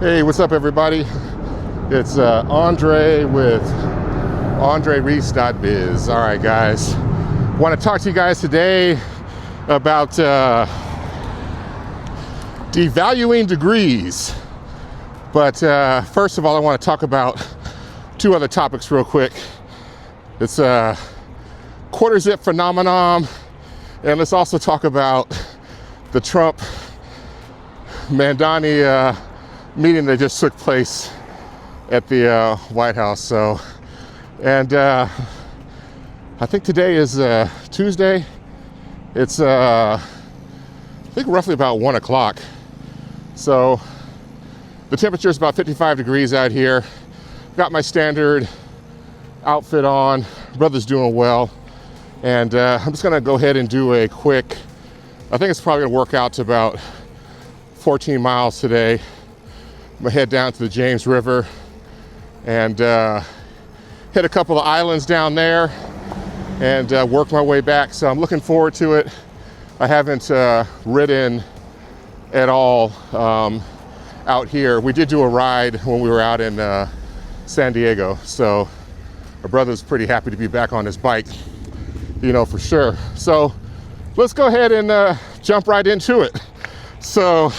Hey, what's up, everybody? It's Andre with AndreReese.Biz. All right, guys. Want to talk to you guys today about devaluing degrees. But first of all, I want to talk about two other topics real quick. It's a quarter zip phenomenon, and let's also talk about the Trump Mamdani meeting that just took place at the White House. So, and I think today is Tuesday. It's I think roughly about 1 o'clock. So the temperature is about 55 degrees out here. Got my standard outfit on. Brother's doing well. And I'm just gonna go ahead and do a quick, I think it's probably gonna work out to about 14 miles today. I'm gonna head down to the James River and hit a couple of islands down there and work my way back. So I'm looking forward to it. I haven't ridden at all out here. We did do a ride when we were out in San Diego. So my brother's pretty happy to be back on his bike, you know, for sure. So let's go ahead and jump right into it. So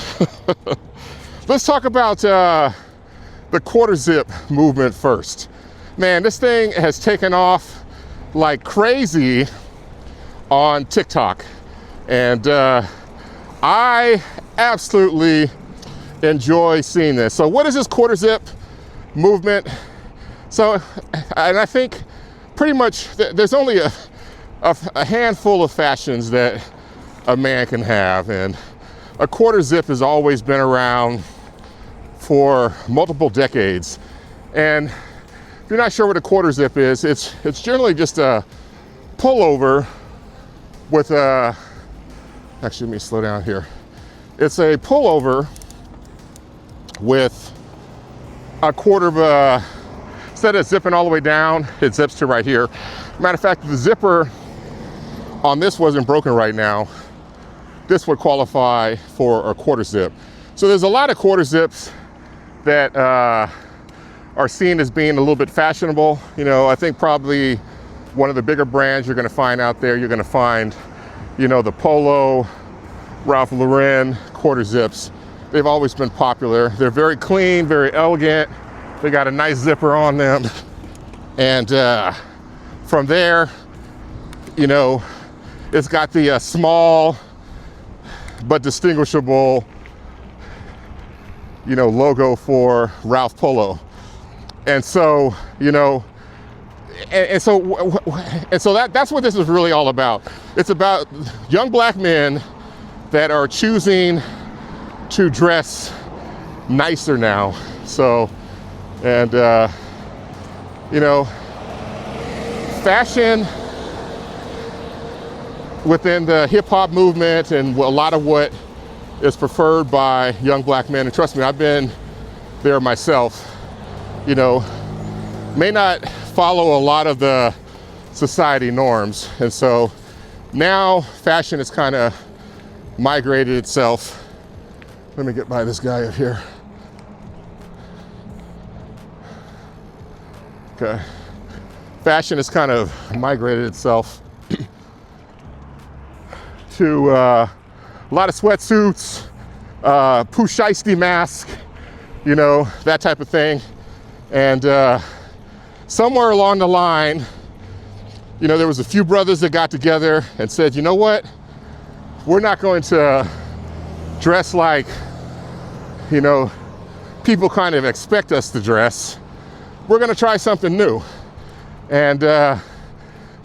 let's talk about the quarter zip movement first. Man, this thing has taken off like crazy on TikTok. And I absolutely enjoy seeing this. So what is this quarter zip movement? So, and I think pretty much there's only a handful of fashions that a man can have. And a quarter zip has always been around for multiple decades. And if you're not sure what a quarter zip is, it's generally just a pullover with a, actually let me slow down here. It's a pullover with a quarter of a, instead of zipping all the way down, it zips to right here. Matter of fact, the zipper on this wasn't broken right now. This would qualify for a quarter zip. So there's a lot of quarter zips that are seen as being a little bit fashionable. You know, I think probably one of the bigger brands you're gonna find out there, you're gonna find, you know, the Polo, Ralph Lauren quarter zips. They've always been popular. They're very clean, very elegant. They got a nice zipper on them. And from there, you know, it's got the small but distinguishable, you know, logo for Ralph Polo. And so, you know, and so that's what this is really all about. It's about young black men that are choosing to dress nicer now. So, and you know, fashion within the hip hop movement and a lot of what is preferred by young black men, and trust me, I've been there myself, you know, may not follow a lot of the society norms. And so now fashion has kind of migrated itself. Let me get by this guy up here. Okay. Fashion has kind of migrated itself to a lot of sweatsuits, pooh shiesty mask, you know, that type of thing. And somewhere along the line, you know, there was a few brothers that got together and said, you know what, we're not going to dress like, you know, people kind of expect us to dress. We're gonna try something new. And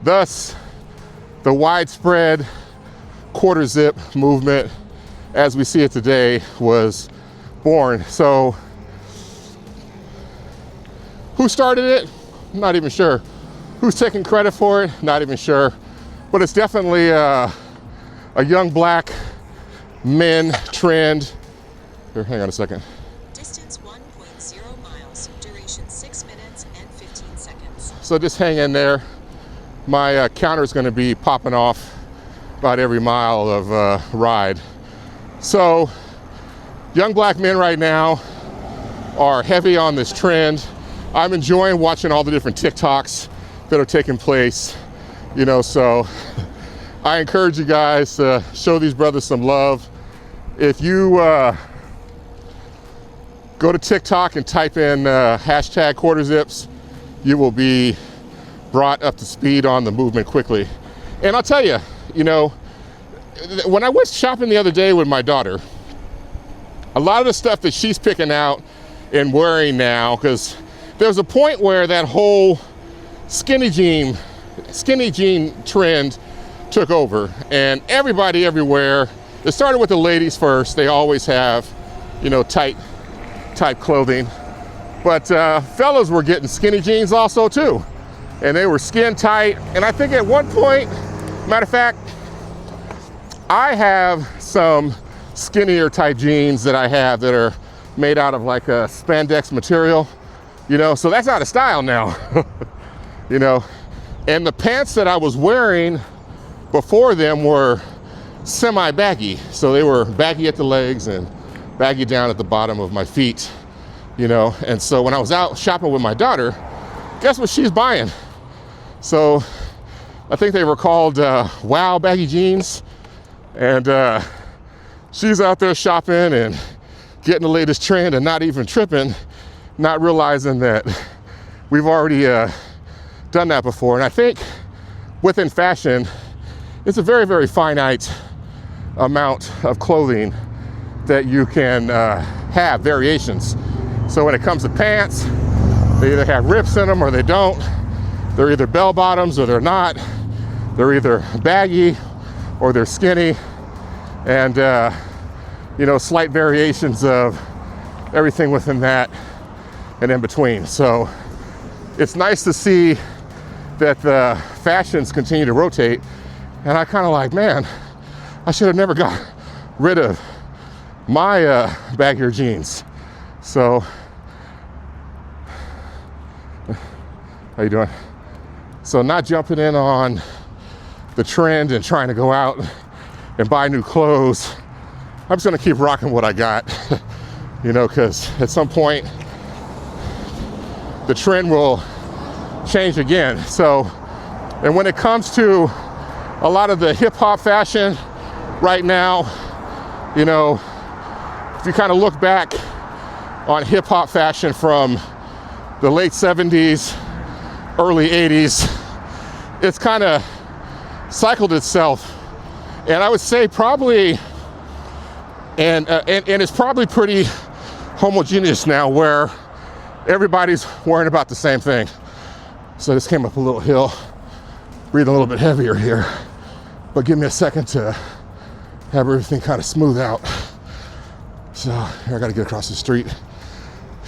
thus the widespread quarter zip movement as we see it today was born. So who started it? I'm not even sure. Who's taking credit for it? Not even sure. But it's definitely a young black men trend. Here, hang on a second. Distance 1.0 miles, duration 6 minutes and 15 seconds. So just hang in there. My counter is going to be popping off about every mile of ride. So young black men right now are heavy on this trend. I'm enjoying watching all the different TikToks that are taking place, you know, so I encourage you guys to show these brothers some love. If you go to TikTok and type in hashtag quarter zips, you will be brought up to speed on the movement quickly. And I'll tell you, you know, when I went shopping the other day with my daughter, a lot of the stuff that she's picking out and wearing now, because there was a point where that whole skinny jean trend took over, and everybody everywhere, it started with the ladies first. They always have, you know, tight clothing, but fellas were getting skinny jeans also too, and they were skin tight. And I think at one point, matter of fact, I have some skinnier type jeans that I have that are made out of like a spandex material, you know, so that's out of style now. You know, and the pants that I was wearing before them were semi-baggy, so they were baggy at the legs and baggy down at the bottom of my feet, you know. And so when I was out shopping with my daughter, guess what she's buying? So I think they were called Wow baggy jeans, and she's out there shopping and getting the latest trend and not even tripping, not realizing that we've already done that before. And I think within fashion, it's a very, very finite amount of clothing that you can have variations. So when it comes to pants, they either have rips in them or they don't. They're either bell bottoms or they're not. They're either baggy or they're skinny, and you know, slight variations of everything within that and in between. So it's nice to see that the fashions continue to rotate, and I kind of like, man, I should have never got rid of my baggier jeans. So how you doing? So not jumping in on the trend and trying to go out and buy new clothes. I'm just gonna keep rocking what I got, you know, because at some point the trend will change again. So, and when it comes to a lot of the hip hop fashion right now, you know, if you kind of look back on hip hop fashion from the late 70s, early 80s, it's kind of cycled itself. And I would say probably, and it's probably pretty homogeneous now, where everybody's wearing about the same thing. So this came up a little hill, breathing a little bit heavier here, but give me a second to have everything kind of smooth out. So here, I gotta get across the street.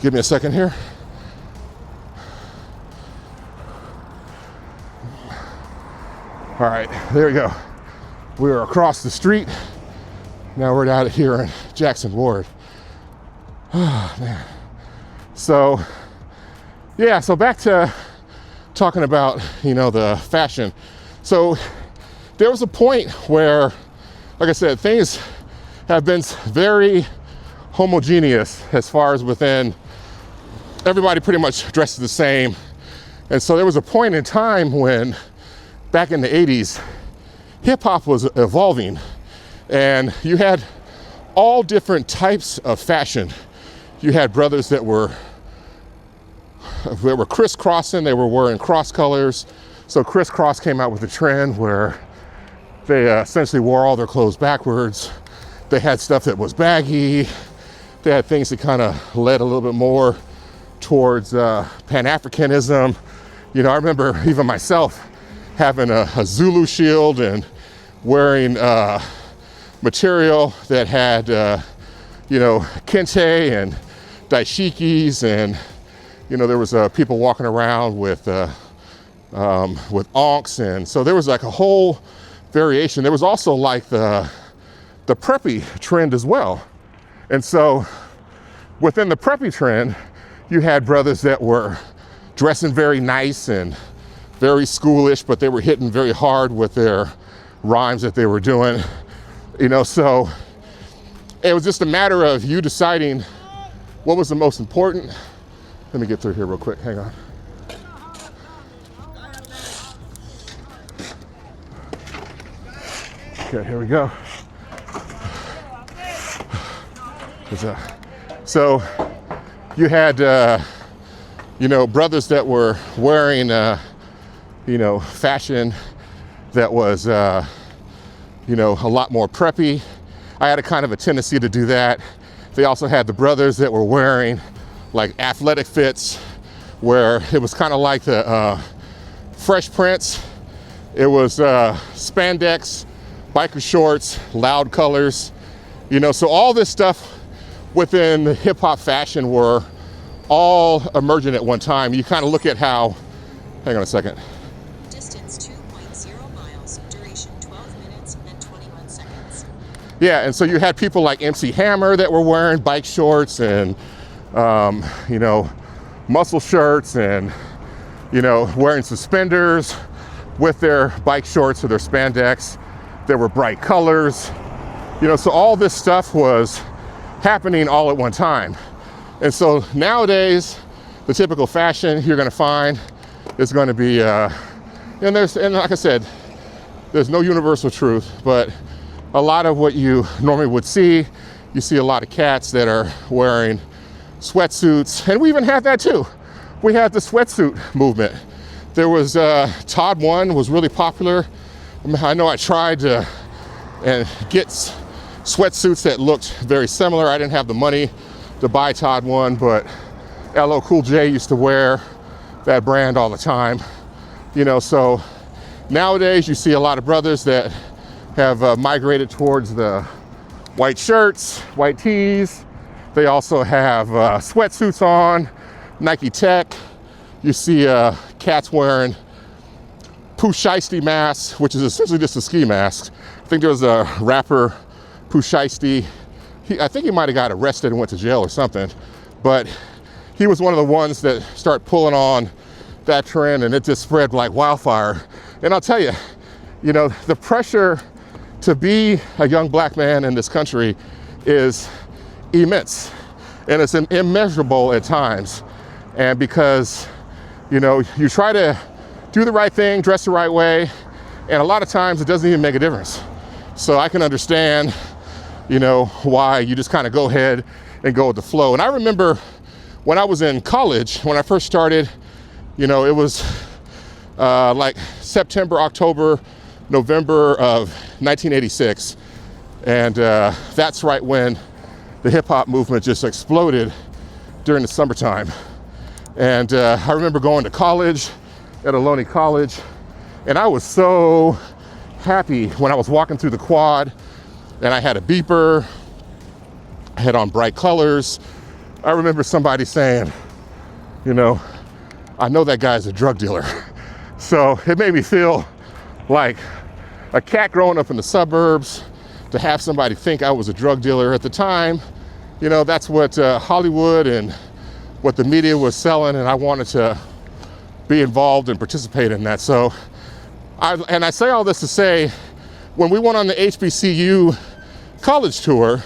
Give me a second here. All right, there we go. We are across the street. Now we're out here in Jackson Ward. Oh, man. So, yeah, so back to talking about, you know, the fashion. So there was a point where, like I said, things have been very homogeneous as far as within, everybody pretty much dresses the same. And so there was a point in time when, back in the 80s, hip hop was evolving, and you had all different types of fashion. You had brothers that were crisscrossing, they were wearing cross colors. So crisscross came out with a trend where they essentially wore all their clothes backwards. They had stuff that was baggy. They had things that kind of led a little bit more towards Pan-Africanism. You know, I remember even myself having a Zulu shield and wearing material that had, you know, kente and dashikis, and, you know, there was people walking around with onks, and so there was like a whole variation. There was also like the preppy trend as well. And so within the preppy trend, you had brothers that were dressing very nice and very schoolish, but they were hitting very hard with their rhymes that they were doing, you know. So it was just a matter of you deciding what was the most important? Let me get through here real quick, hang on. Okay, here we go. So you had, brothers that were wearing, fashion that was, a lot more preppy. I had a kind of a tendency to do that. They also had the brothers that were wearing like athletic fits, where it was kind of like the Fresh Prince. It was spandex, biker shorts, loud colors, so all this stuff within the hip hop fashion were all emergent at one time. You kind of look at how, hang on a second. Distance 2.0 miles, duration 12 minutes and 21 seconds. Yeah, and so you had people like MC Hammer that were wearing bike shorts and, muscle shirts and, wearing suspenders with their bike shorts or their spandex. There were bright colors, so all this stuff was happening all at one time. And so nowadays, the typical fashion you're gonna find is gonna be, and like I said, there's no universal truth, but a lot of what you normally would see, you see a lot of cats that are wearing sweatsuits, and we even had that too. We had the sweatsuit movement. There was, Todd 1 was really popular. I know I tried to get sweatsuits that looked very similar. I didn't have the money to buy Todd 1, but LL Cool J used to wear that brand all the time. So nowadays you see a lot of brothers that have migrated towards the white shirts, white tees. They also have sweatsuits on, Nike Tech. You see cats wearing Pooh Shiesty masks, which is essentially just a ski mask. I think there was a rapper, Pooh Shiesty. I think he might have got arrested and went to jail or something, but he was one of the ones that started pulling on that trend, and it just spread like wildfire. And I'll tell you, the pressure to be a young black man in this country is immense, and it's immeasurable at times. And because, you try to do the right thing, dress the right way, and a lot of times it doesn't even make a difference. So I can understand, why you just kind of go ahead and go with the flow. And I remember when I was in college, when I first started, it was like September, October, November of 1986. And that's right when the hip hop movement just exploded during the summertime. And I remember going to college at Ohlone College, and I was so happy when I was walking through the quad and I had a beeper, I had on bright colors. I remember somebody saying, I know that guy's a drug dealer. So it made me feel like a cat growing up in the suburbs, to have somebody think I was a drug dealer at the time. That's what Hollywood and what the media was selling, and I wanted to be involved and participate in that. So, I say all this to say, when we went on the HBCU college tour,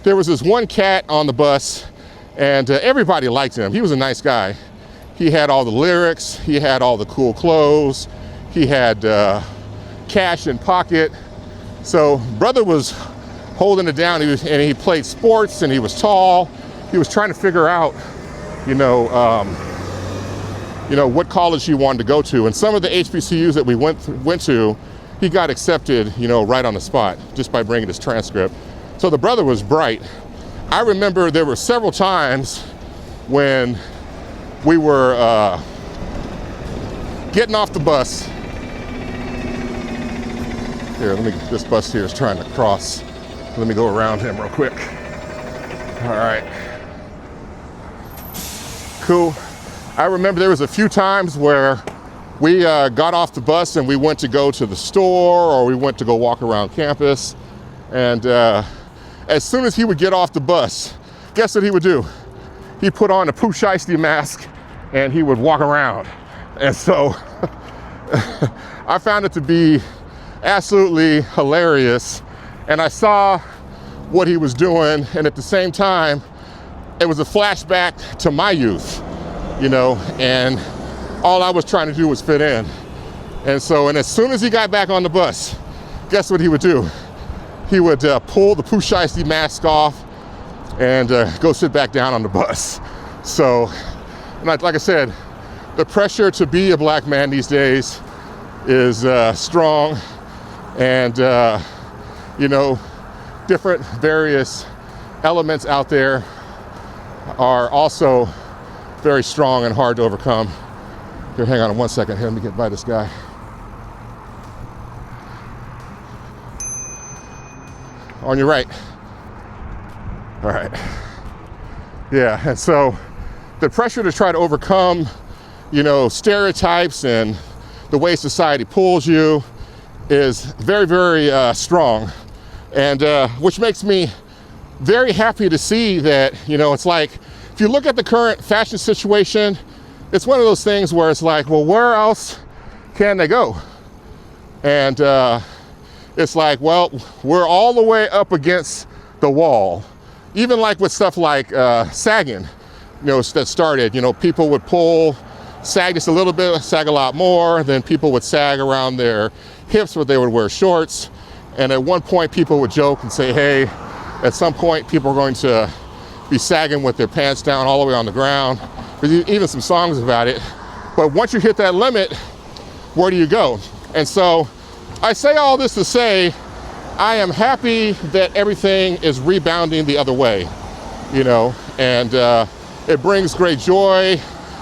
there was this one cat on the bus, and everybody liked him. He was a nice guy. He had all the lyrics, he had all the cool clothes, he had cash in pocket. So brother was holding it down, and he played sports, and he was tall. He was trying to figure out, what college he wanted to go to. And some of the HBCUs that we went to, he got accepted, right on the spot, just by bringing his transcript. So the brother was bright. I remember there were several times when we were getting off the bus. Here, this bus here is trying to cross. Let me go around him real quick. All right. Cool. I remember there was a few times where we got off the bus and we went to go to the store, or we went to go walk around campus. And as soon as he would get off the bus, guess what he would do? He put on a Pooh Shiesty mask and he would walk around. And so I found it to be absolutely hilarious. And I saw what he was doing, and at the same time, it was a flashback to my youth, you know, and all I was trying to do was fit in. And so, and as soon as he got back on the bus, guess what he would do? He would pull the Pooh Shiesty mask off and go sit back down on the bus. So, and like I said, the pressure to be a black man these days is strong, and you know, different various elements out there are also very strong and hard to overcome. Here, hang on one second here, let me get by this guy. On your right. All right. Yeah, and so the pressure to try to overcome, you know, stereotypes and the way society pulls you is very, very strong. And which makes me very happy to see that, you know, it's like, if you look at the current fashion situation, it's one of those things where it's like, well, where else can they go? And it's like, well, we're all the way up against the wall. Even like with stuff like sagging, you know, that started, you know, people would sag just a little bit, sag a lot more, then people would sag around their hips where they would wear shorts. And at one point people would joke and say, hey, at some point people are going to be sagging with their pants down all the way on the ground. There's even some songs about it. But once you hit that limit, where do you go? And so I say all this to say, I am happy that everything is rebounding the other way, you know, and it brings great joy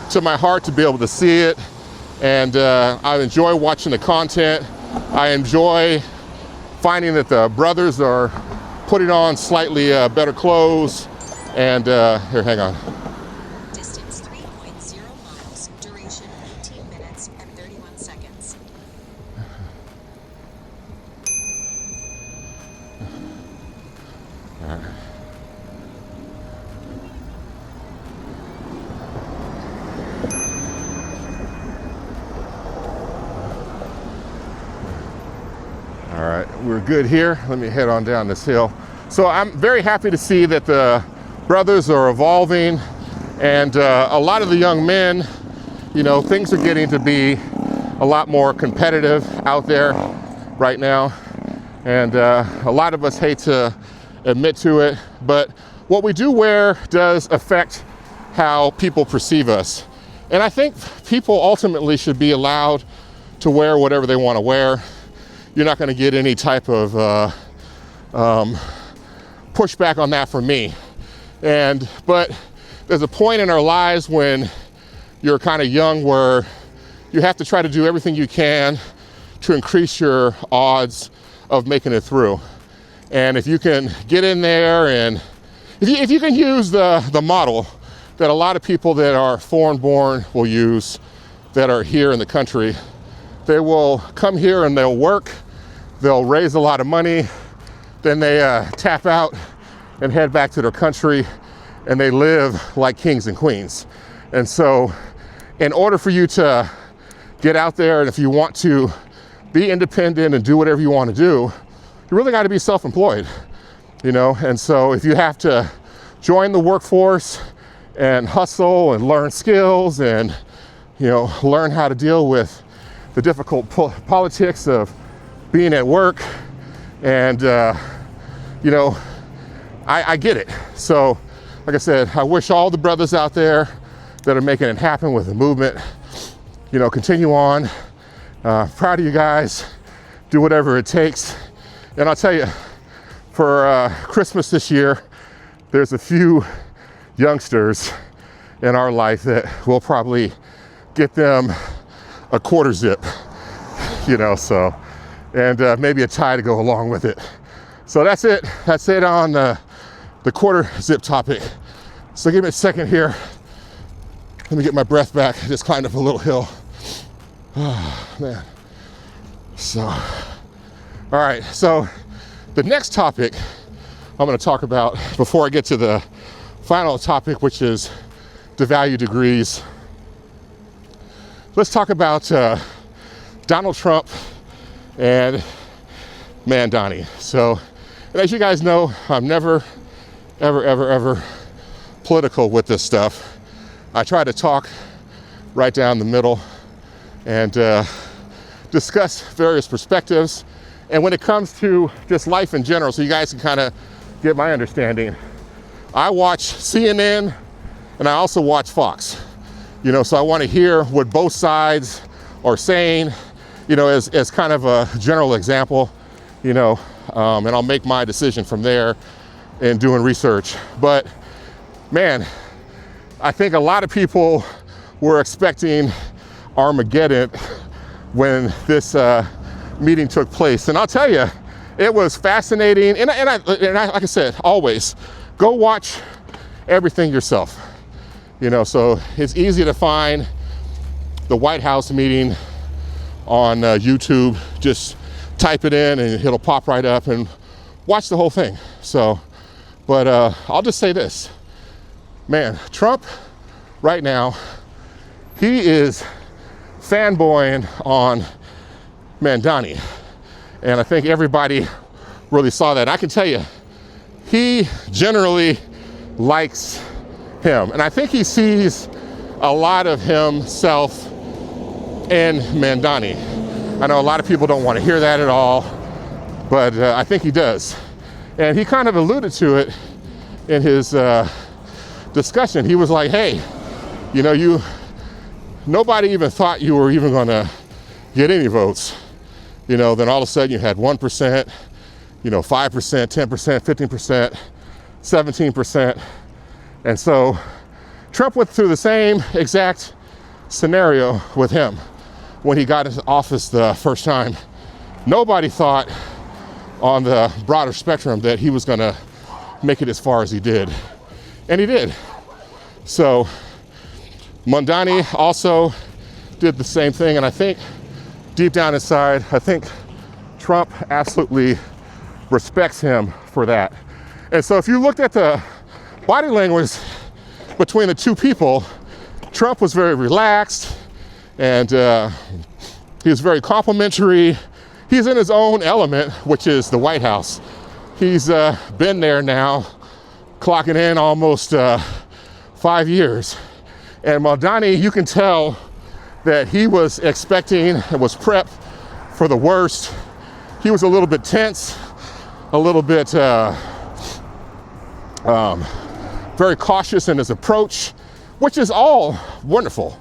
to my heart to be able to see it. And I enjoy watching the content. I enjoy finding that the brothers are putting on slightly better clothes. And here, hang on. Distance 3.0 miles, duration 18 minutes and 31 seconds. All right. All right, we're good here. Let me head on down this hill. So I'm very happy to see that the brothers are evolving, and a lot of the young men, you know, things are getting to be a lot more competitive out there right now. And a lot of us hate to admit to it, but what we do wear does affect how people perceive us. And I think people ultimately should be allowed to wear whatever they want to wear. You're not going to get any type of pushback on that from me. But there's a point in our lives when you're kind of young where you have to try to do everything you can to increase your odds of making it through. And if you can get in there, and if you can use the model that a lot of people that are foreign born will use, that are here in the country, they will come here and they'll work, they'll raise a lot of money, then they tap out and head back to their country, and they live like kings and queens. And so in order for you to get out there, and if you want to be independent and do whatever you want to do, you really got to be self-employed, you know? And so if you have to join the workforce and hustle and learn skills and, you know, learn how to deal with the difficult politics of being at work, and you know, I get it. So like I said, I wish all the brothers out there that are making it happen with the movement, you know, continue on. Proud of you guys. Do whatever it takes. And I'll tell you, for Christmas this year, there's a few youngsters in our life that will probably get them a quarter zip, you know, so, and maybe a tie to go along with it. So that's it. That's it on the quarter zip topic. So give me a second here. Let me get my breath back. I just climbed up a little hill. Oh, man. So, all right. So the next topic I'm going to talk about before I get to the final topic, which is devalue degrees. Let's talk about Donald Trump and Mamdani. So, and as you guys know, I'm never, ever political with this stuff. I try to talk right down the middle and discuss various perspectives. And when it comes to just life in general, so you guys can kind of get my understanding, I watch CNN and I also watch Fox. So I want to hear what both sides are saying, as kind of a general example, and I'll make my decision from there in doing research. But man, I think a lot of people were expecting Armageddon when this meeting took place. And I'll tell you, it was fascinating. And I, like I said, always go watch everything yourself. So it's easy to find the White House meeting on YouTube. Just type it in and it'll pop right up, and watch the whole thing. So, but I'll just say this, man, Trump right now, he is fanboying on Mamdani. And I think everybody really saw that. I can tell you, he generally likes him. And I think he sees a lot of himself in Mamdani. I know a lot of people don't want to hear that at all, but I think he does. And he kind of alluded to it in his discussion. He was like, hey, nobody even thought you were even gonna get any votes. Then all of a sudden you had 1%, 5%, 10%, 15%, 17%. And so Trump went through the same exact scenario with him when he got into office the first time. Nobody thought on the broader spectrum that he was gonna make it as far as he did. And he did. So Mamdani also did the same thing. And I think deep down inside, I think Trump absolutely respects him for that. And so if you looked at the body language between the two people, Trump was very relaxed and he was very complimentary. He's in his own element, which is the White House. He's been there now, clocking in almost 5 years. And Mamdani, you can tell that he was expecting and was prepped for the worst. He was a little bit tense, a little bit very cautious in his approach, which is all wonderful,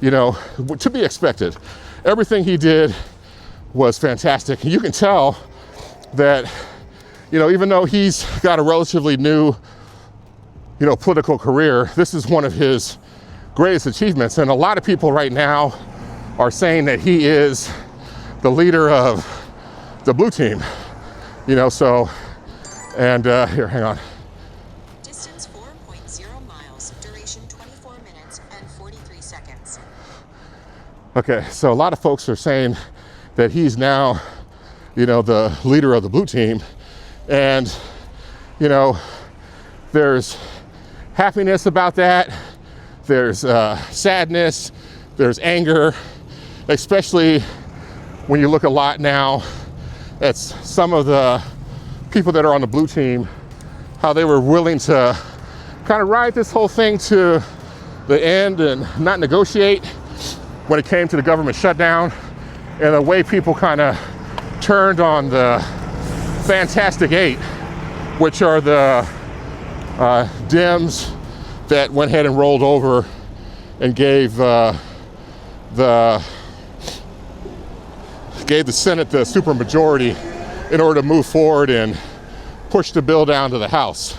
to be expected. Everything he did was fantastic. You can tell that, even though he's got a relatively new, political career, this is one of his greatest achievements. And a lot of people right now are saying that he is the leader of the blue team, so, and here, hang on. Distance 4.0 miles, duration 24 minutes and 43 seconds. Okay, so a lot of folks are saying that he's now, the leader of the blue team. And, there's happiness about that. There's sadness, there's anger, especially when you look a lot now at some of the people that are on the blue team, how they were willing to kind of ride this whole thing to the end and not negotiate when it came to the government shutdown, and the way people kind of turned on the Fantastic Eight, which are the Dems that went ahead and rolled over and gave the Senate the supermajority in order to move forward and push the bill down to the House,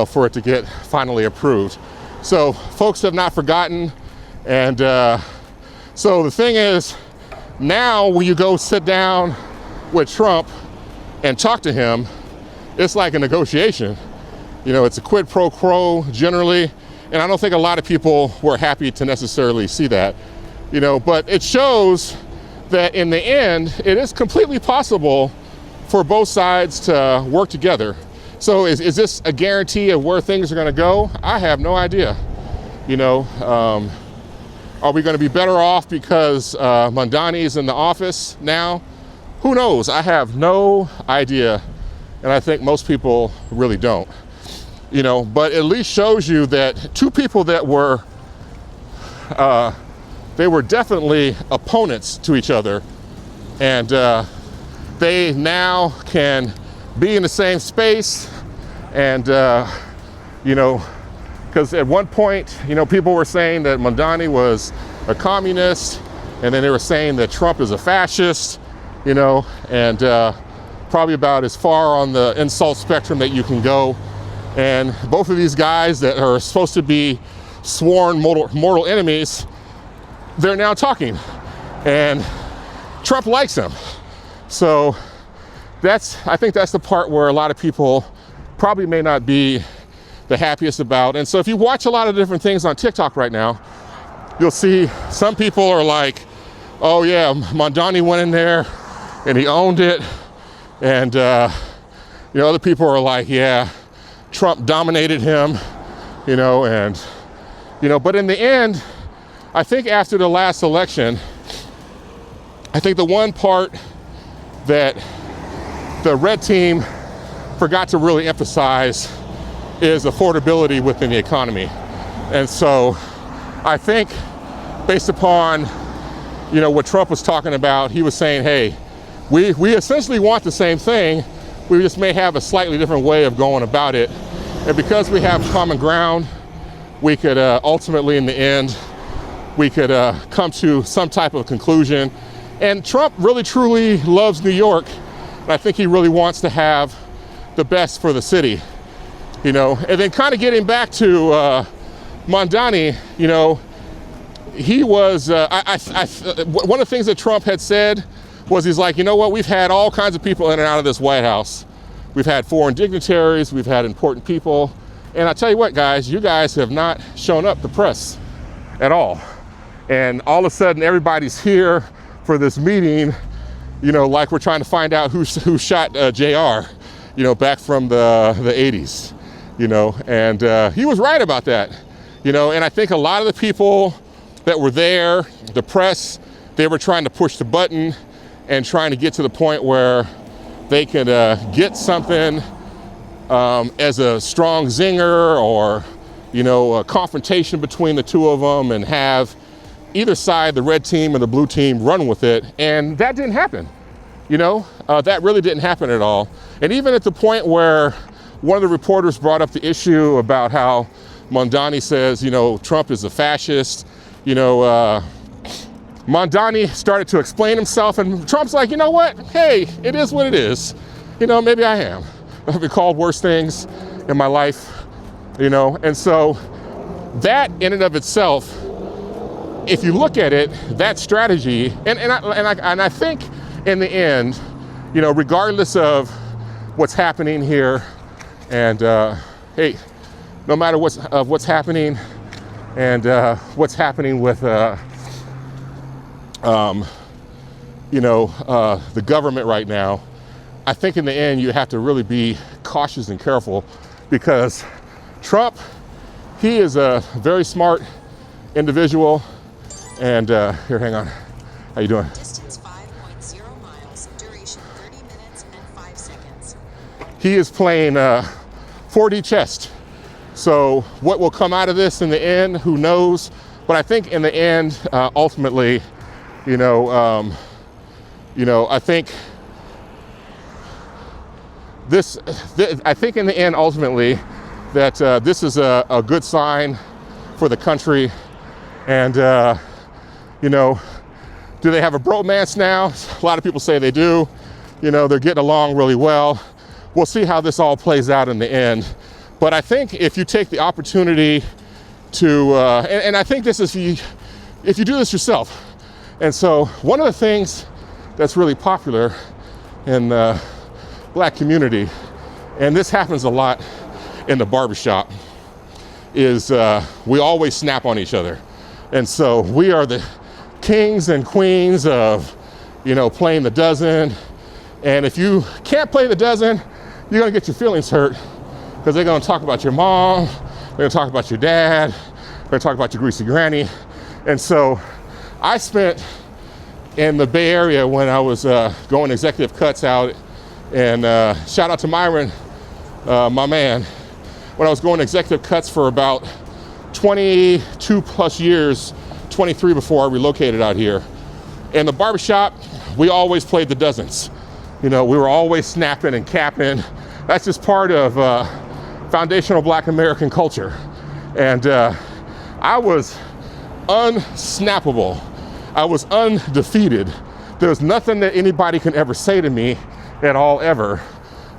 for it to get finally approved. So folks have not forgotten. And so the thing is, now when you go sit down with Trump and talk to him, it's like a negotiation. It's a quid pro quo generally, and I don't think a lot of people were happy to necessarily see that, but it shows that in the end, it is completely possible for both sides to work together. So is this a guarantee of where things are gonna go? I have no idea. Are we gonna be better off because Mamdani is in the office now? Who knows? I have no idea, and I think most people really don't. you know, but at least shows you that two people that were, they were definitely opponents to each other, and they now can be in the same space. And you know, because at one point, you know, people were saying that Mamdani was a communist, and then they were saying that Trump is a fascist, you know, and probably about as far on the insult spectrum that you can go. And both of these guys that are supposed to be sworn mortal enemies, they're now talking, and Trump likes them. So I think that's the part where a lot of people probably may not be the happiest about. And so if you watch a lot of different things on TikTok right now, you'll see some people are like, oh yeah, Mamdani went in there and he owned it. And you know, other people are like, yeah, Trump dominated him, you know, and, you know, but in the end, I think after the last election, I think the one part that the red team forgot to really emphasize is affordability within the economy. And so I think based upon, you know, what Trump was talking about, he was saying, hey, we essentially want the same thing, we just may have a slightly different way of going about it. And because we have common ground, we could ultimately, in the end, we could come to some type of conclusion. And Trump really truly loves New York, and I think he really wants to have the best for the city, you know. And then kind of getting back to Mamdani, you know, he was, one of the things that Trump had said was, he's like, you know what, we've had all kinds of people in and out of this White House. We've had foreign dignitaries, we've had important people. And I tell you what, guys, you guys have not shown up to press at all. And all of a sudden, everybody's here for this meeting, you know, like we're trying to find out who shot JR, you know, back from the 80s, you know. And he was right about that, you know. And I think a lot of the people that were there, the press, they were trying to push the button and trying to get to the point where they could get something as a strong zinger, or, you know, a confrontation between the two of them, and have either side, the red team or the blue team, run with it. And that didn't happen, you know. That really didn't happen at all. And even at the point where one of the reporters brought up the issue about how Mamdani says, you know, Trump is a fascist, you know, Mamdani started to explain himself, and Trump's like, you know what, hey, it is what it is. You know, maybe I am. I've been called worse things in my life, you know. And so that in and of itself, if you look at it, that strategy, and I think in the end, you know, regardless of what's happening here, and hey, no matter what's happening, and what's happening with you know, the government right now, I think in the end you have to really be cautious and careful, because Trump, he is a very smart individual. And here, hang on. How you doing? Distance 5.0 miles, duration 30 minutes and 5 seconds. He is playing 4D chess. So what will come out of this in the end, who knows? But I think in the end, ultimately, you know, I think I think in the end, ultimately, that this is a good sign for the country. And you know, do they have a bromance now? A lot of people say they do. You know, they're getting along really well. We'll see how this all plays out in the end. But I think if you take the opportunity to, and I think this is, if you do this yourself. And so one of the things that's really popular in the Black community, and this happens a lot in the barbershop, is we always snap on each other. And so we are the kings and queens of, you know, playing the dozen. And if you can't play the dozen, you're gonna get your feelings hurt, because they're gonna talk about your mom, they're gonna talk about your dad, they're gonna talk about your greasy granny. And so I spent in the Bay Area when I was going executive cuts out, and shout out to Myron, my man. when I was going executive cuts for about 22 plus years, 23 before I relocated out here. In the barbershop, we always played the dozens. You know, we were always snapping and capping. That's just part of foundational Black American culture. And I was unsnappable. I was undefeated. There was nothing that anybody can ever say to me at all ever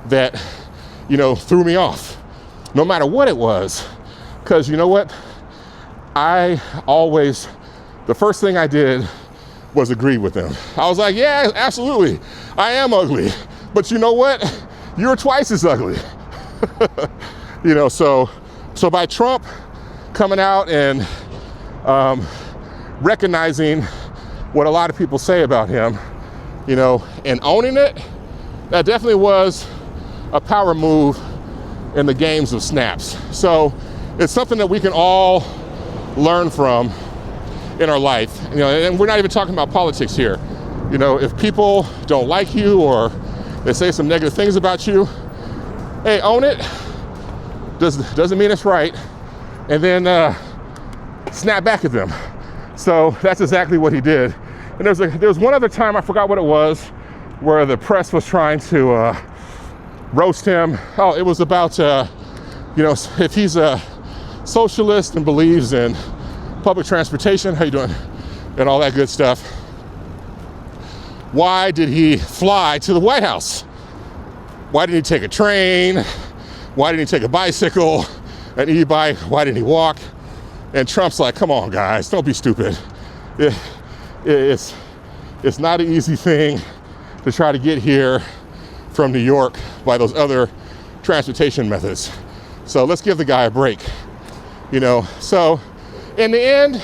that, you know, threw me off, no matter what it was. Because you know what? The first thing I did was agree with them. I was like, yeah, absolutely, I am ugly. But you know what? You're twice as ugly. You know, so by Trump coming out and recognizing what a lot of people say about him, you know, and owning it, that definitely was a power move in the games of snaps. So it's something that we can all learn from in our life. You know, and we're not even talking about politics here. You know, if people don't like you or they say some negative things about you, hey, own it. Doesn't mean it's right. And then snap back at them. So that's exactly what he did. And there was one other time, I forgot what it was, where the press was trying to roast him. Oh, it was about, you know, if he's a socialist and believes in public transportation, how you doing, and all that good stuff, why did he fly to the White House? Why didn't he take a train? Why didn't he take a bicycle, an e-bike? Why didn't he walk? And Trump's like, come on, guys, don't be stupid. It's not an easy thing to try to get here from New York by those other transportation methods. So let's give the guy a break, you know. So in the end,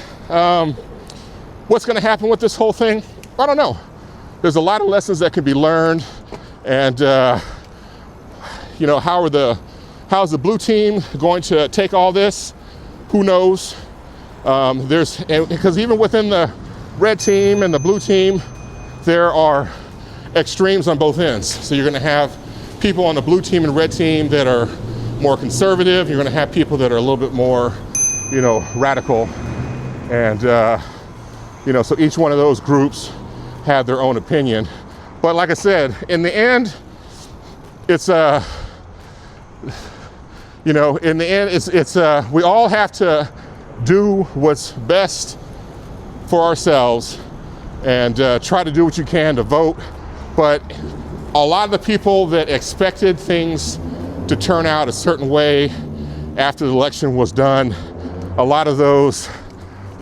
what's gonna happen with this whole thing? I don't know. There's a lot of lessons that can be learned, and you know, how's the blue team going to take all this? Who knows? Because even within the red team and the blue team, there are extremes on both ends. So you're gonna have people on the blue team and red team that are more conservative. You're gonna have people that are a little bit more, you know, radical. And, you know, so each one of those groups have their own opinion. But like I said, in the end, it's, you know, in the end, it's we all have to do what's best for ourselves and try to do what you can to vote. But a lot of the people that expected things to turn out a certain way after the election was done, a lot of those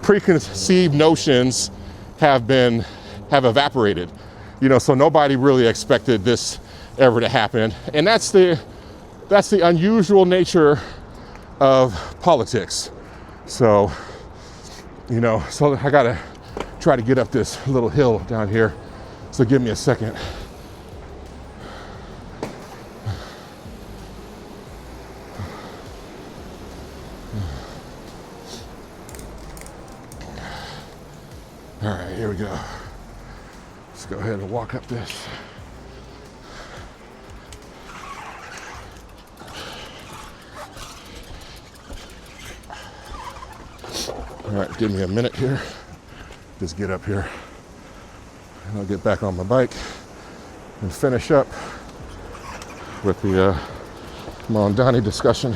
preconceived notions have evaporated. You know, so nobody really expected this ever to happen. And that's the unusual nature of politics. So, you know, so I gotta try to get up this little hill down here. So give me a second. All right, here we go. Let's go ahead and walk up this. All right, give me a minute here. Just get up here. And I'll get back on my bike and finish up with the Mamdani discussion.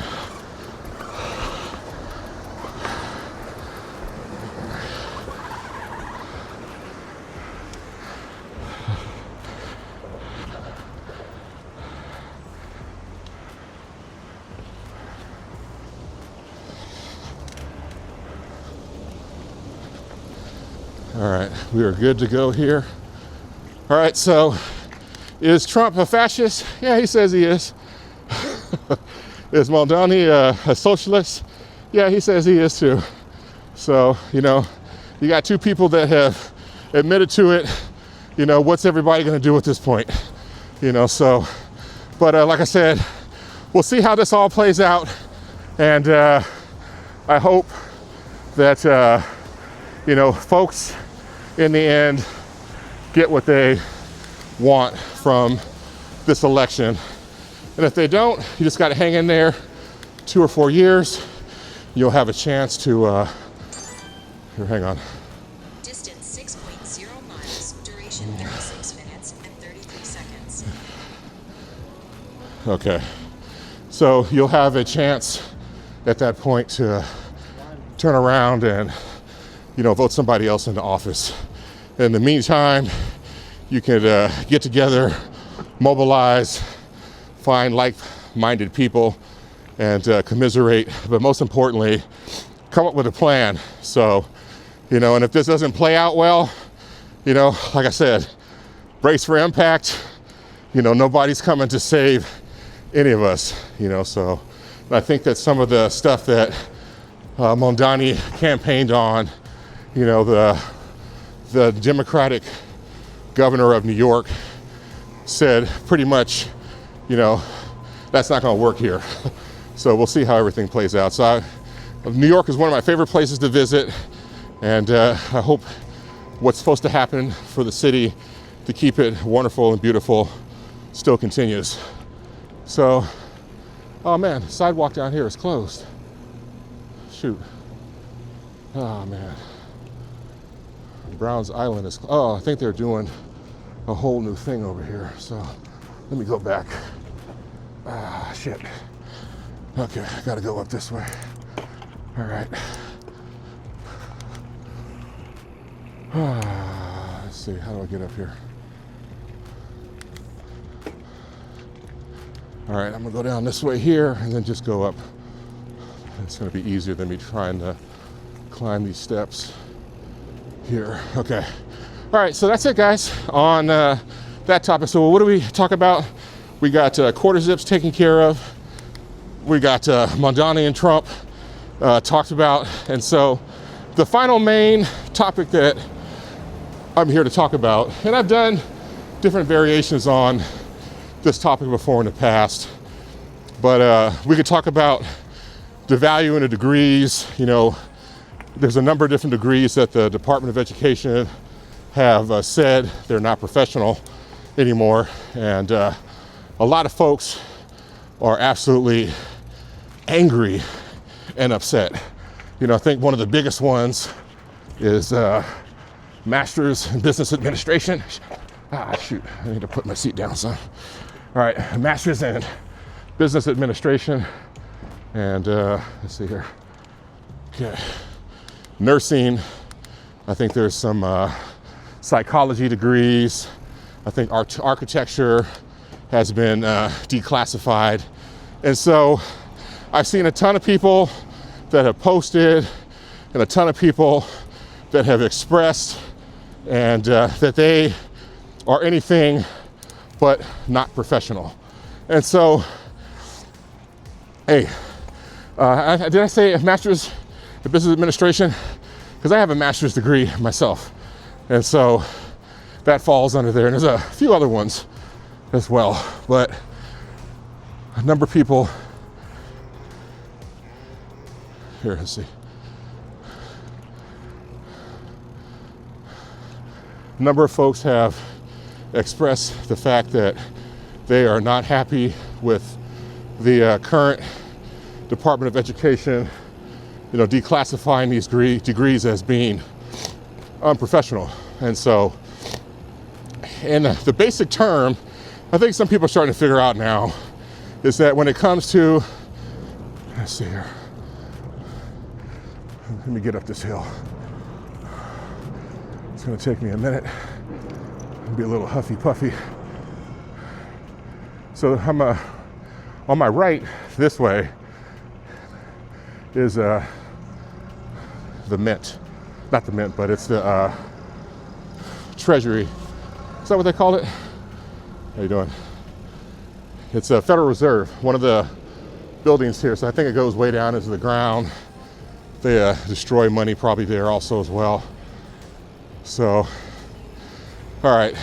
All right, we are good to go here. All right, so is Trump a fascist? Yeah, he says he is. Is Mamdani a socialist? Yeah, he says he is too. So, you know, you got two people that have admitted to it. You know, what's everybody gonna do at this point? You know, so, but like I said, we'll see how this all plays out. And I hope that, you know, folks in the end get what they want from this election. And if they don't, you just got to hang in there, 2 or 4 years, you'll have a chance to, here, hang on. Distance 6.0 miles, duration 36 minutes and 33 seconds. Okay, so you'll have a chance at that point to turn around and, vote somebody else into office. In the meantime, you could get together, mobilize, find like-minded people, and commiserate, but most importantly, come up with a plan. So, and if this doesn't play out well, like I said, brace for impact. Nobody's coming to save any of us, so I think that some of the stuff that Mamdani campaigned on, the Democratic governor of New York said pretty much, that's not going to work here. So we'll see how everything plays out. So New York is one of my favorite places to visit, and I hope what's supposed to happen for the city to keep it wonderful and beautiful still continues. So, oh man, the sidewalk down here is closed. Shoot. Oh man. Browns Island is, I think they're doing a whole new thing over here. So let me go back. Shit. Okay, I gotta go up this way. All right. Let's see, how do I get up here? All right, I'm gonna go down this way here and then just go up. It's gonna be easier than me trying to climb these steps here. Okay. All right, so that's it, guys, on that topic. So what do we talk about? We got quarter zips taken care of. We got Mamdani and Trump talked about. And so the final main topic that I'm here to talk about, and I've done different variations on this topic before in the past, but we could talk about devaluing the degrees. There's a number of different degrees that the Department of Education have said they're not professional anymore, and a lot of folks are absolutely angry and upset. I think one of the biggest ones is Master's in Business Administration. Shoot, I need to put my seat down, son. All right, Master's in Business Administration, and let's see here. Okay, nursing. I think there's some psychology degrees. I think architecture has been declassified. And so I've seen a ton of people that have posted and a ton of people that have expressed and that they are anything but not professional. And so, hey, did I say a master's in business administration? Because I have a master's degree myself. And so that falls under there. And there's a few other ones as well. But a number of people, here, let's see. A number of folks have expressed the fact that they are not happy with the current Department of Education, declassifying these degrees as being unprofessional. And so, in the basic term, I think some people are starting to figure out now is that when it comes to, let's see here, let me get up this hill. It's gonna take me a minute. I'll be a little huffy puffy. So I'm on my right this way is the Mint. Not the Mint, but it's the Treasury. Is that what they call it? How you doing? It's a Federal Reserve, one of the buildings here. So I think it goes way down into the ground. They destroy money probably there also as well. So, all right.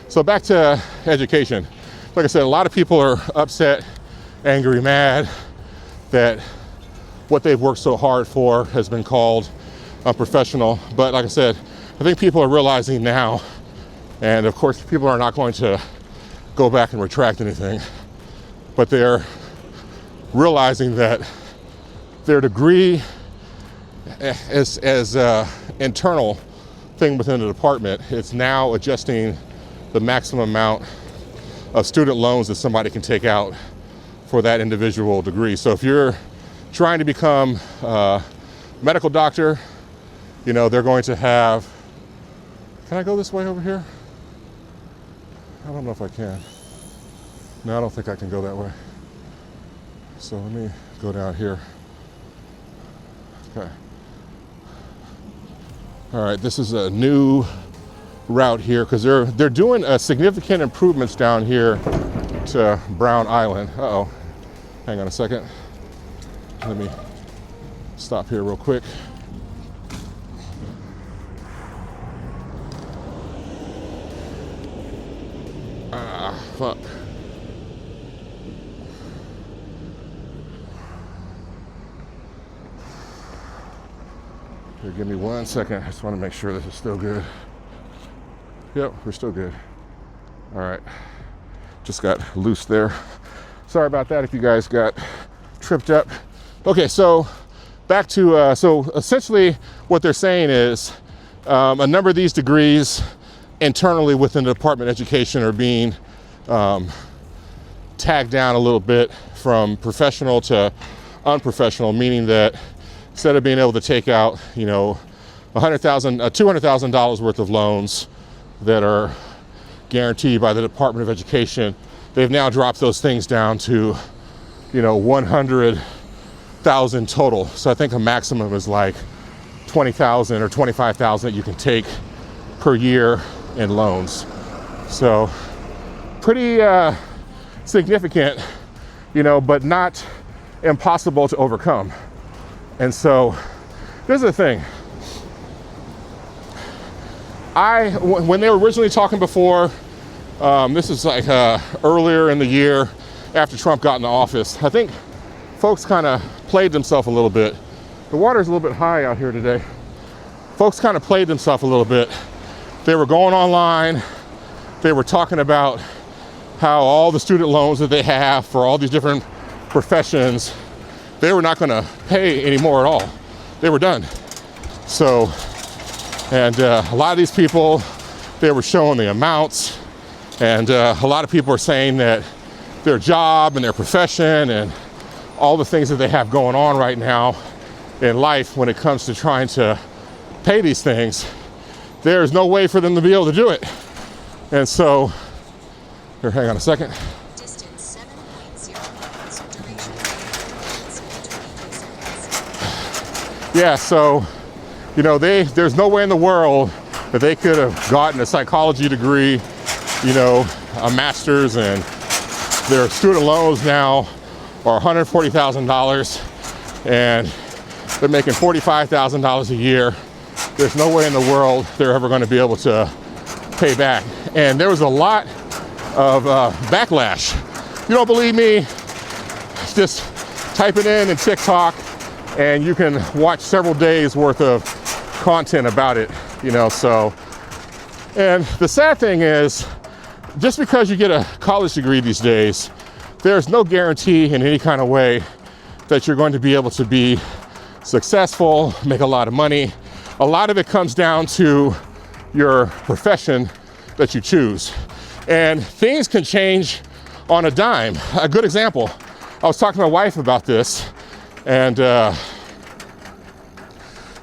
So back to education. Like I said, a lot of people are upset, angry, mad that what they've worked so hard for has been called unprofessional. But like I said, I think people are realizing now, and of course people are not going to go back and retract anything, but they're realizing that their degree as internal thing within the department, it's now adjusting the maximum amount of student loans that somebody can take out for that individual degree. So if you're trying to become a medical doctor, you know, they're going to have, can I go this way over here? I don't know if I can. No, I don't think I can go that way. So let me go down here. Okay. All right, this is a new route here because they're doing significant improvements down here to Brown Island. Uh-oh, hang on a second. Let me stop here real quick. Ah, fuck. Here, give me 1 second. I just want to make sure this is still good. Yep, we're still good. All right, just got loose there. Sorry about that if you guys got tripped up. Okay, so back to, so essentially what they're saying is a number of these degrees internally within the Department of Education are being tagged down a little bit from professional to unprofessional, meaning that instead of being able to take out, you know, $200,000 worth of loans that are guaranteed by the Department of Education, they've now dropped those things down to, you know, 100,000 total. So I think a maximum is like 20,000 or 25,000 that you can take per year in loans. So pretty significant, you know, but not impossible to overcome. And so this is the thing. When they were originally talking before, this is like earlier in the year after Trump got into office, I think folks kind of played themselves a little bit. The water's a little bit high out here today. Folks kind of played themselves a little bit. They were going online. They were talking about how all the student loans that they have for all these different professions, they were not going to pay anymore at all. They were done. So, and a lot of these people, they were showing the amounts, and a lot of people are saying that their job and their profession and all the things that they have going on right now in life when it comes to trying to pay these things, there's no way for them to be able to do it. And so, here, hang on a second. Distance 7.0 miles. Duration 22 seconds. Yeah, so, you know, there's no way in the world that they could have gotten a psychology degree, you know, a master's, and their student loans now are $140,000 and they're making $45,000 a year. There's no way in the world they're ever going to be able to pay back. And there was a lot of backlash. You don't believe me? Just type it in TikTok and you can watch several days worth of content about it, you know. So, and the sad thing is, just because you get a college degree these days, there's no guarantee in any kind of way that you're going to be able to be successful, make a lot of money. A lot of it comes down to your profession that you choose. And things can change on a dime. A good example, I was talking to my wife about this, and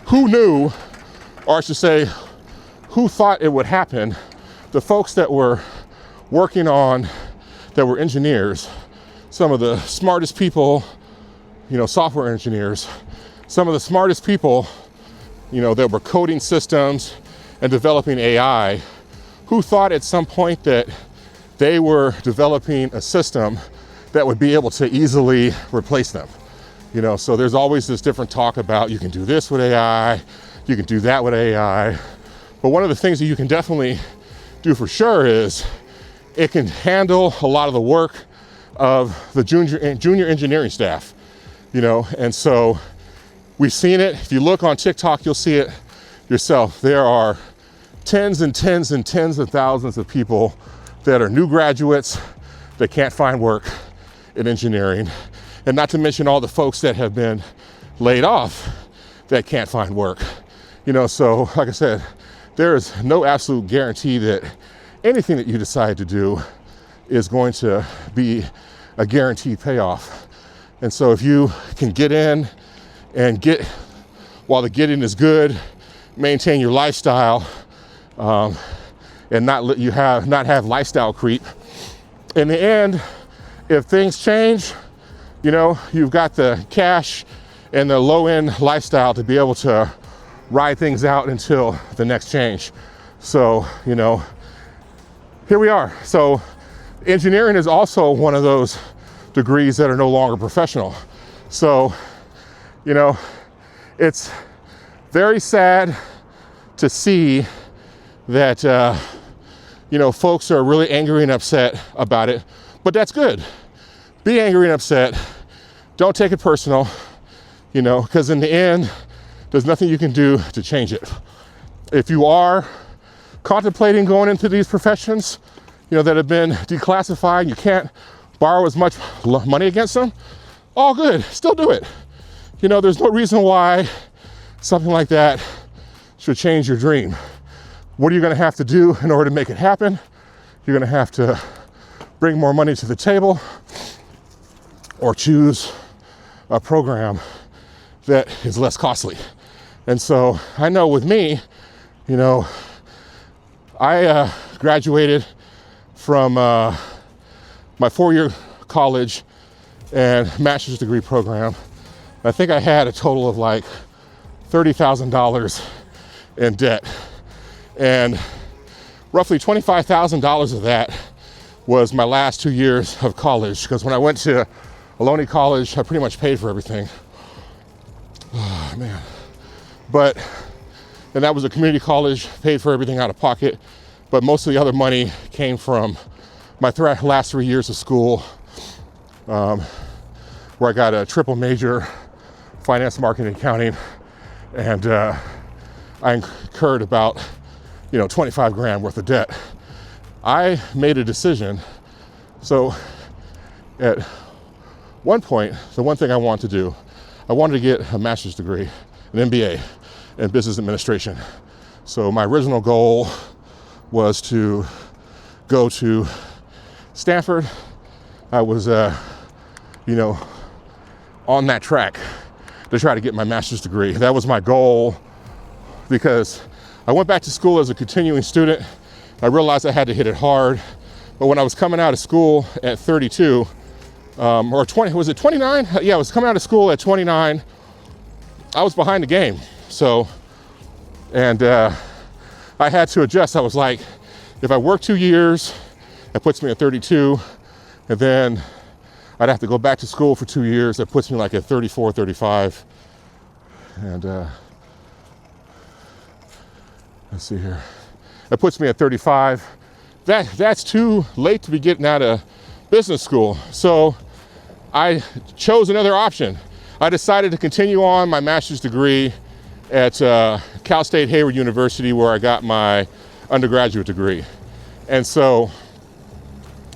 who knew, or I should say, who thought it would happen? The folks that were working on, that were engineers, some of the smartest people, you know, software engineers, some of the smartest people, you know, that were coding systems and developing AI, who thought at some point that they were developing a system that would be able to easily replace them? You know, so there's always this different talk about you can do this with AI, you can do that with AI. But one of the things that you can definitely do for sure is it can handle a lot of the work of the junior engineering staff, you know. And so we've seen it. If you look on TikTok, you'll see it yourself. There are tens and tens and tens of thousands of people that are new graduates that can't find work in engineering. And not to mention all the folks that have been laid off that can't find work. So like I said, there is no absolute guarantee that anything that you decide to do is going to be a guaranteed payoff. And so if you can get in and get, while the getting is good, maintain your lifestyle, and not have lifestyle creep. In the end, if things change, you've got the cash and the low-end lifestyle to be able to ride things out until the next change. So, here we are. So engineering is also one of those degrees that are no longer professional. So, it's very sad to see that, folks are really angry and upset about it, but that's good. Be angry and upset. Don't take it personal, because in the end, there's nothing you can do to change it. If you are contemplating going into these professions, that have been declassified, you can't borrow as much money against them, all good, still do it. There's no reason why something like that should change your dream. What are you gonna have to do in order to make it happen? You're gonna have to bring more money to the table or choose a program that is less costly. And so I know with me, I graduated from my 4-year college and master's degree program. I think I had a total of like $30,000 in debt. And roughly $25,000 of that was my last 2 years of college, because when I went to Ohlone College, I pretty much paid for everything. Oh, man. And that was a community college, paid for everything out of pocket, but most of the other money came from my last 3 years of school, where I got a triple major, finance, marketing, accounting, and I incurred about 25 grand worth of debt. I made a decision. So at one point, the one thing I wanted to do, I wanted to get a master's degree, an MBA in business administration. So my original goal was to go to Stanford. I was, on that track to try to get my master's degree. That was my goal, because I went back to school as a continuing student. I realized I had to hit it hard. But when I was coming out of school at 32, or 20, was it 29? Yeah, I was coming out of school at 29. I was behind the game. So, and I had to adjust. I was like, if I work 2 years, that puts me at 32. And then I'd have to go back to school for 2 years. That puts me like at 34, 35. And let's see here. That puts me at 35. That's too late to be getting out of business school. So I chose another option. I decided to continue on my master's degree at Cal State Hayward University, where I got my undergraduate degree. And so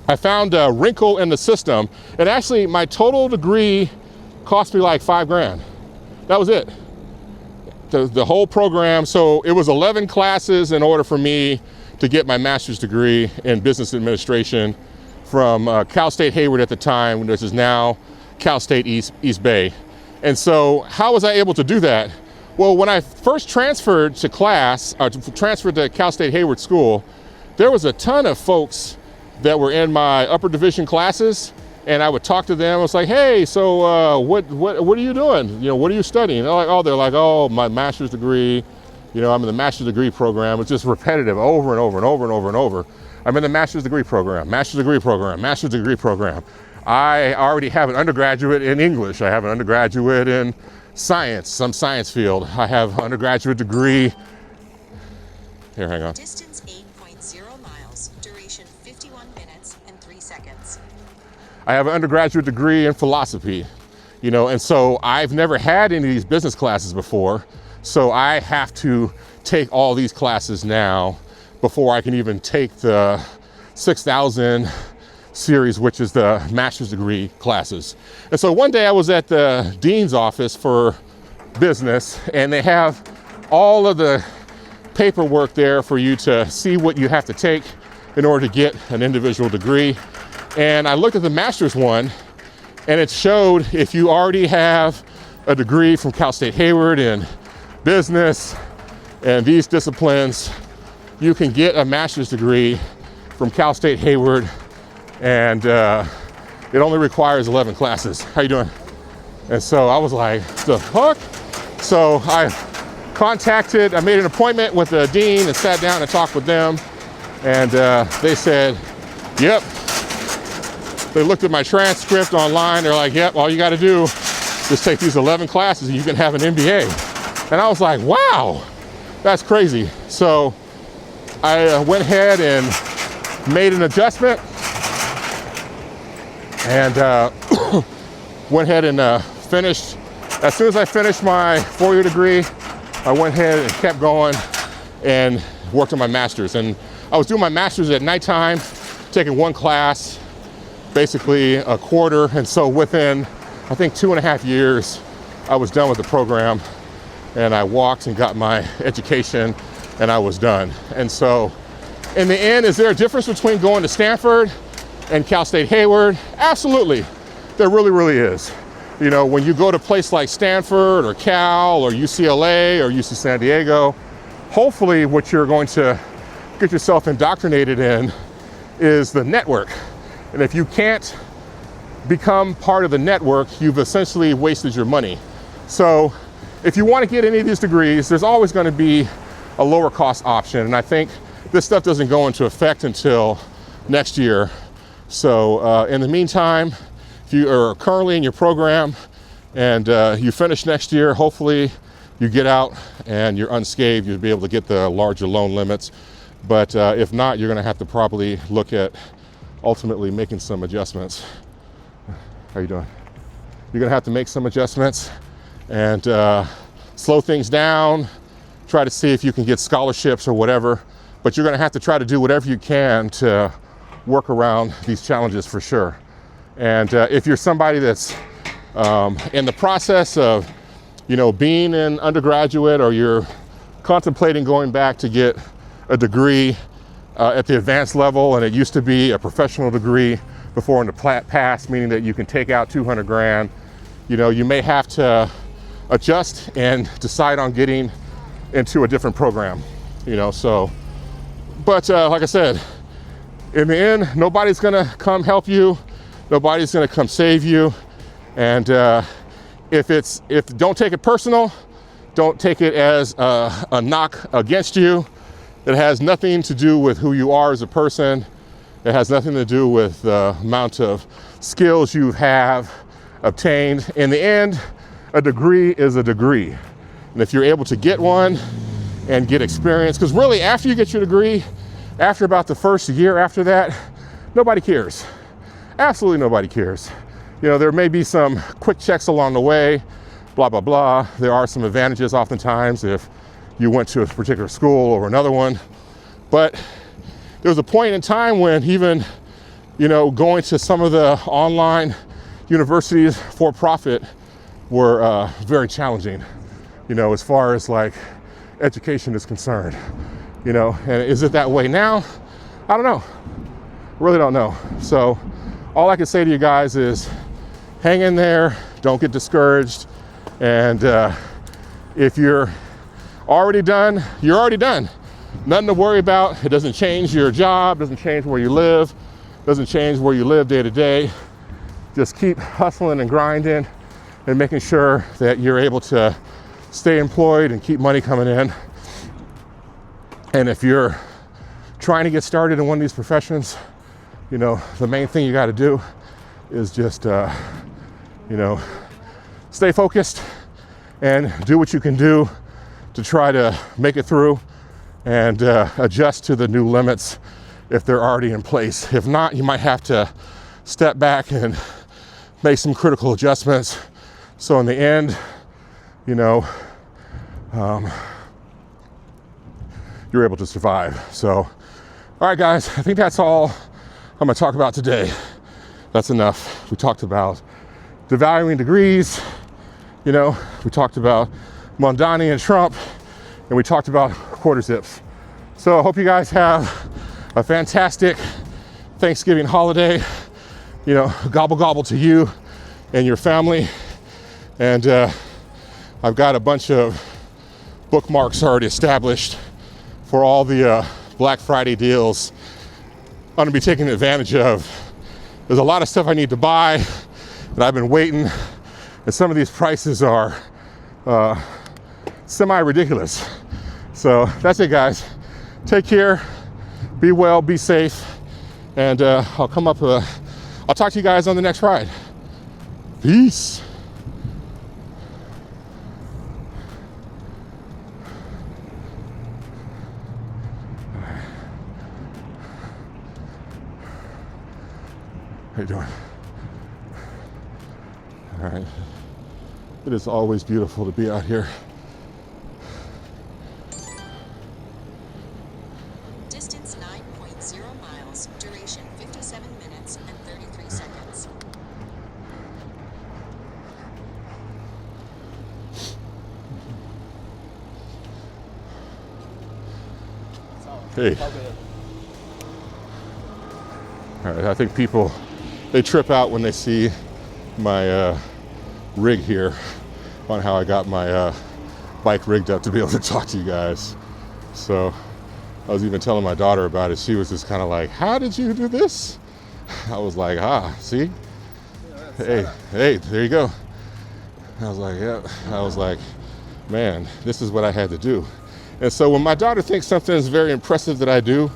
I found a wrinkle in the system. And actually, my total degree cost me like 5 grand. That was it. The whole program. So it was 11 classes in order for me to get my master's degree in business administration from Cal State Hayward at the time, which is now Cal State East Bay. And so how was I able to do that? Well, when I first transferred to transferred to Cal State Hayward School, there was a ton of folks that were in my upper division classes, and I would talk to them. I was like, hey, so what are you doing? What are you studying? They're like, oh, my master's degree. I'm in the master's degree program. It's just repetitive over and over and over and over and over. I'm in the master's degree program, master's degree program, master's degree program. I already have an undergraduate in English. I have an undergraduate in science, some science field. I have an undergraduate degree. Here, hang on. Distance 8.0 miles, duration 51 minutes and 3 seconds. I have an undergraduate degree in philosophy, and so I've never had any of these business classes before. So I have to take all these classes now before I can even take the 6,000 series, which is the master's degree classes. And so one day I was at the dean's office for business, and they have all of the paperwork there for you to see what you have to take in order to get an individual degree. And I looked at the master's one, and it showed if you already have a degree from Cal State Hayward in business and these disciplines, you can get a master's degree from Cal State Hayward, and it only requires 11 classes. How you doing? And so I was like, the fuck? So I made an appointment with the dean and sat down and talked with them, and they said, yep. They looked at my transcript online, they're like, yep, all you gotta do is take these 11 classes and you can have an MBA. And I was like, wow, that's crazy. So I went ahead and made an adjustment, and went ahead and finished. As soon as I finished my 4-year degree, I went ahead and kept going and worked on my master's. And I was doing my master's at nighttime, taking one class, basically a quarter. And so within, I think, 2.5 years, I was done with the program, and I walked and got my education, and I was done. And so in the end, is there a difference between going to Stanford and Cal State Hayward? Absolutely, there really, really is. You know, when you go to a place like Stanford or Cal or UCLA or UC San Diego, hopefully what you're going to get yourself indoctrinated in is the network. And if you can't become part of the network, you've essentially wasted your money. So if you want to get any of these degrees, there's always going to be a lower cost option. And I think this stuff doesn't go into effect until next year. So in the meantime, if you are currently in your program and you finish next year, hopefully you get out and you're unscathed, you'll be able to get the larger loan limits. But if not, you're going to have to probably look at ultimately making some adjustments. How you doing? You're going to have to make some adjustments and slow things down, try to see if you can get scholarships or whatever. But you're going to have to try to do whatever you can to work around these challenges for sure. And if you're somebody that's in the process of, you know, being an undergraduate, or you're contemplating going back to get a degree at the advanced level, and it used to be a professional degree before in the past, meaning that you can take out 200 grand, you know, you may have to adjust and decide on getting into a different program, you know, so. But like I said, in the end, nobody's gonna come help you. Nobody's gonna come save you. And don't take it personal. Don't take it as a knock against you. It has nothing to do with who you are as a person. It has nothing to do with the amount of skills you have obtained. In the end, a degree is a degree. And if you're able to get one and get experience, because really after you get your degree, after about the first year after that, nobody cares. Absolutely nobody cares. You know, there may be some quick checks along the way, blah, blah, blah. There are some advantages oftentimes if you went to a particular school or another one. But there was a point in time when even, you know, going to some of the online universities for profit were very challenging, you know, as far as like education is concerned, you know. And is it that way now? I don't know. Really don't know. So all I can say to you guys is hang in there, don't get discouraged. And if you're already done, you're already done. Nothing to worry about. It doesn't change your job, doesn't change where you live, doesn't change where you live day to day. Just keep hustling and grinding and making sure that you're able to stay employed and keep money coming in. And if you're trying to get started in one of these professions, you know, the main thing you got to do is just, you know, stay focused and do what you can do to try to make it through and adjust to the new limits if they're already in place. If not, you might have to step back and make some critical adjustments. So in the end, you know, you're able to survive. So, all right, guys, I think that's all I'm gonna talk about today. That's enough. We talked about devaluing degrees, you know, we talked about Mamdani and Trump, and we talked about quarter zips. So I hope you guys have a fantastic Thanksgiving holiday. You know, gobble gobble to you and your family. And I've got a bunch of bookmarks already established for all the Black Friday deals I'm gonna be taking advantage of. There's a lot of stuff I need to buy that I've been waiting, and some of these prices are semi-ridiculous. So that's it, guys. Take care, be well, be safe, and I'll talk to you guys on the next ride. Peace. How you doing? All right. It is always beautiful to be out here. Distance 9.0 miles. Duration 57 minutes and 33 seconds. Hey. All right, I think people, they trip out when they see my rig here on how I got my bike rigged up to be able to talk to you guys. So I was even telling my daughter about it. She was just kind of like, how did you do this? I was like, see? Hey, there you go. I was like, yeah. I was like, man, this is what I had to do. And so when my daughter thinks something is very impressive that I do,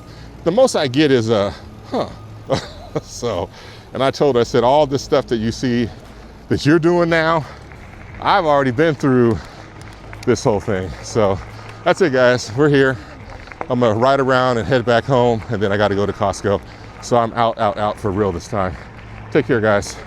the most I get is huh. So, and I told her, I said, all this stuff that you see that you're doing now, I've already been through this whole thing. So that's it, guys. We're here. I'm gonna ride around and head back home, and then I gotta go to Costco. So I'm out for real this time. Take care, guys.